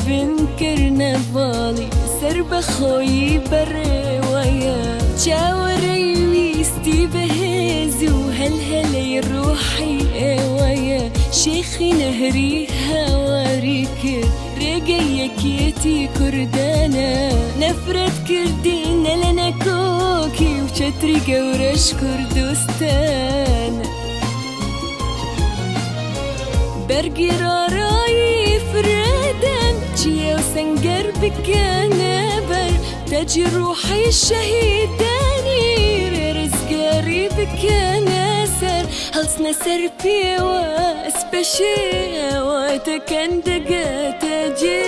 دبن كرنفالي سرب خوي بروايا شاوري ويستي بهزي وهلهلي روحي اوايا شيخي نهري هواريك رقيك يتي كردانا نفرت كردينا لنا كوكي وشتري قورش كردستان برقي راراي فردان جيا وسنقر بكنبر تجي روحي الشهيداني رزق قريب كنسر هلس نسر بيوا اسبشي واتكن دقات جي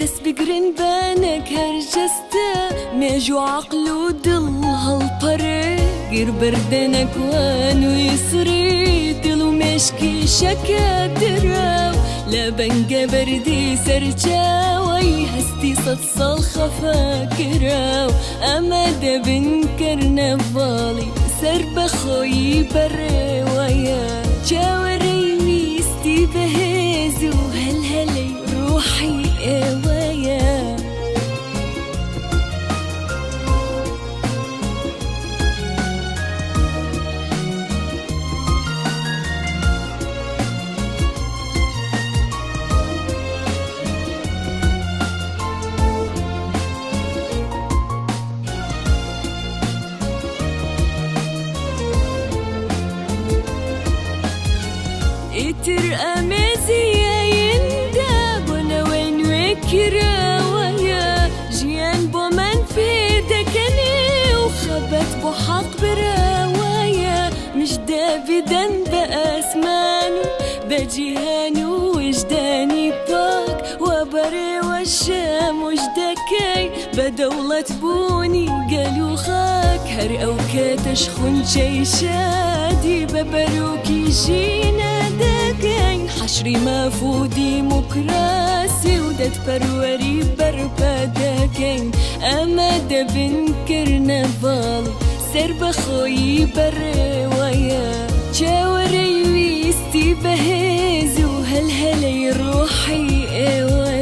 دس بقرن بانك هرجستا ميجو عقلو دل هالبري غير بردنك وانو يسري دلو مشكي شكا دراو لبنقى بردي سرجاوي هستي صد خفاكراو اما دبن كرنفالي سرب خوي بروايا جاوري ويستي بهزي وهلهلي روحي اوايا اتر امازيا يندب وانا وين وكرا ويا جيان بومن في دكني وخبت بحق براوايا مش دابدا باسمانو بجيهانو وجداني باك وبري والشام وجدكي بدولة بوني قالوا خاك هر او كاتشخن شي شادي ببروكي جينا داكين حشري ما فو ديمقراسي ودت بروري برباداكين اما دبن كرنفالي سرب خوي بروايا جاوري ويستي بهزي وهلهلي روحي اوايا